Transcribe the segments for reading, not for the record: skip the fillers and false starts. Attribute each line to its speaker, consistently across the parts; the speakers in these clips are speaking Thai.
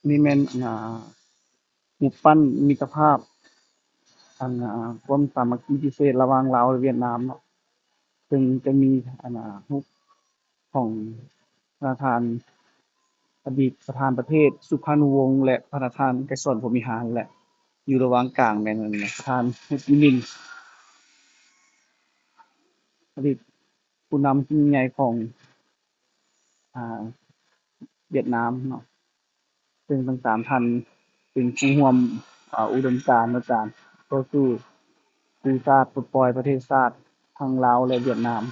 Speaker 1: นี่แม่นรูปปั้นมิตรภาพความสามัคคีพิเศษระหว่างลาวและเวียดนามเนาะซึ่งจะมีรูปของประธานอดีตประธานประเทศสุพรรณวงศ์และประธานไกรสอนพรหมวิหารแหละอยู่ระหว่างกลางแม่นนั่นน่ะประธานโฮจิมินห์อดีตผู้นำที่ยิ่งใหญ่ของอ่าเวียดนามเนาะซึ่งทั้งสามท่านเป็นผู้ร่วมอุดมการณ์ในการต่อสู้กู้ชาติปลดปล่อยประเทศชาติทั้งลาวและเวียดนาม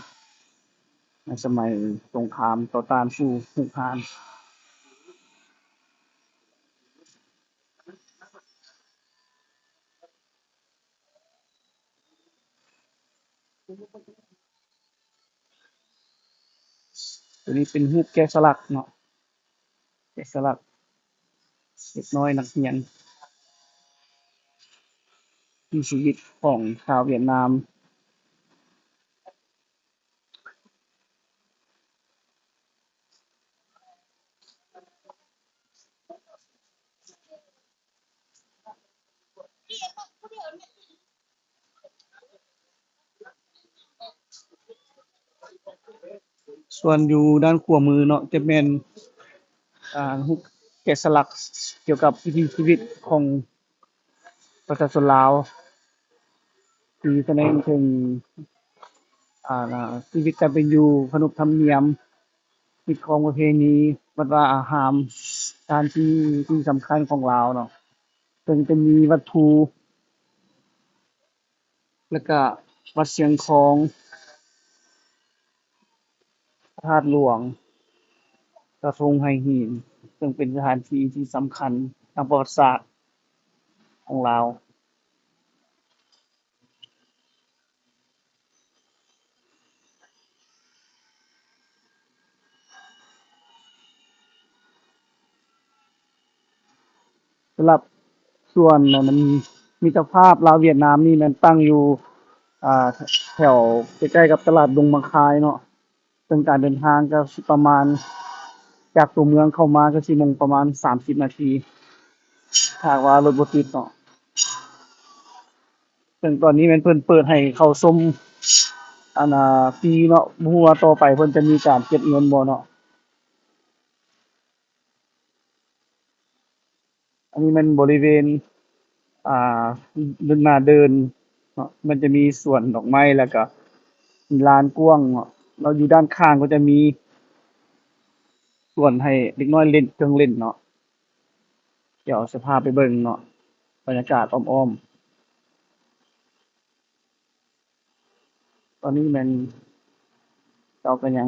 Speaker 1: ในสมัยสงครามต่อต้านผู้รุกรานตัวนี้เป็นรูปแกะสลักเนาะแกะสลักเด็กน้อยนักเรียนที่ชีวิตของชาวเวียดนามส่วนอยู่ด้านขวามือเนาะจะเป็นรูปแกะสลักเกี่ยวกับวิถีชีวิตของประชาชนลาวที่แสดงถึงชีวิตการเป็นอยู่ขนบธรรมเนียมชีวิตของประเพณีวัฒนธรรมสถานที่สำคัญของลาวเนาะซึ่งจะมีวัดภูแล้วก็วัดเชียงของพระธาตุหลวงกระทงไหหินซึ่งเป็นสถานที่ที่สำคัญทางประวัติศาสตร์ของลาวสำหรับส่วนมันมิตรภาพลาวเวียดนามนี่มันตั้งอยู่อ่าแถวใกล้ๆกับตลาดดงมะคายเนาะซึ่งการเดินทางก็สิประมาณจากตัวเมืองเข้ามาก็สิประมาณ30นาทีถ้าหากว่ารถบ่ติดเนาะซึ่งตอนนี้แม่นเพิ่นเปิดให้เข้าชมฟรีเนาะบ่ฮู้ว่าต่อไปเพิ่นจะมีการเก็บเงินบ่เนาะอันนี้มันบริเวณอ่าหน้าเดินเนาะมันจะมีสวนดอกไม้แล้วก็มีลานกว้างเนาะแล้วอยู่ด้านข้างก็จะมีสวนให้เด็กน้อยเล่นเครื่องเล่นเนาะเดี๋ยวสิพาไปเบิ่งเนาะบรรยากาศอ้อมๆตอนนี้มันเราก็ยัง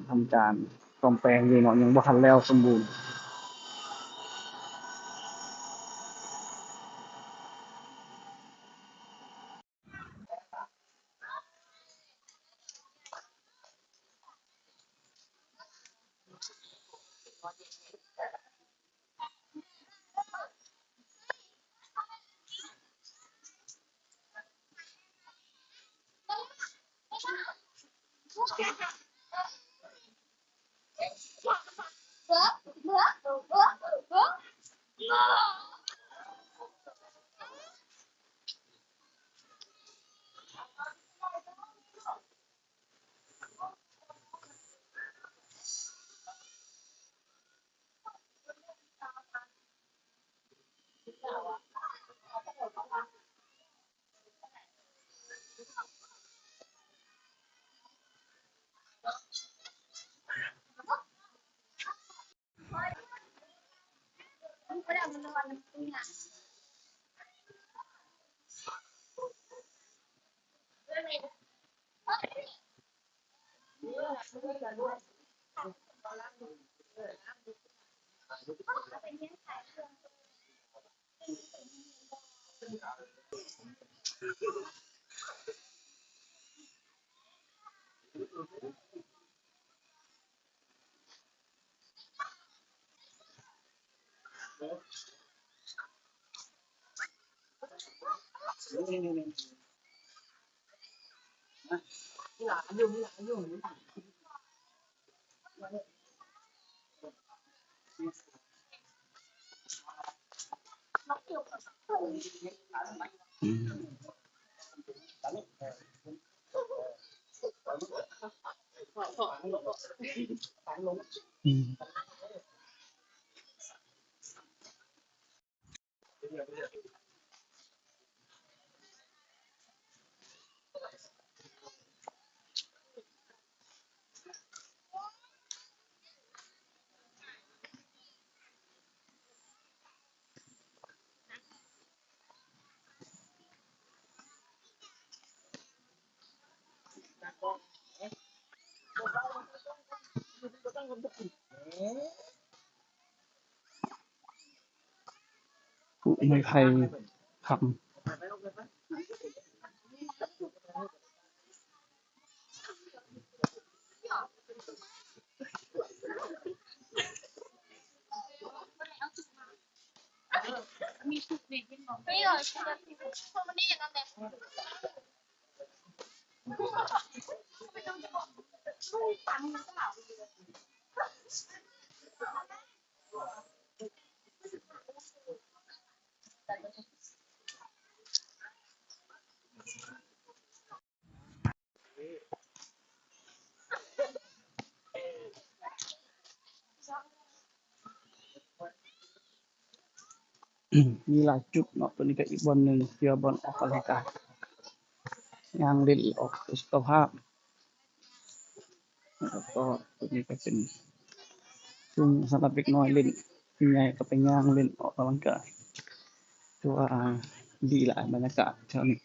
Speaker 1: ทำการซ่อมแปลงอยู่เนาะยังบ่ทันแล้วสมบูรณ์ อืมอืมปลูกไม้ไผ่ค้ำมีหลายจุดเนาะตัวนี้ก็อีกบ่อนหนึ่งที่ว่าบ่อนออกกำลังกายย่างเล่นออกสุขภาพแล้วก็ตัวนี้ก็เป็นซุมสำหรับเด็กน้อยเล่นผู้ใหญ่ก็ไปย่างเล่นออกกำลังกายถือว่าดีหลายบรรยากาศแถวนี้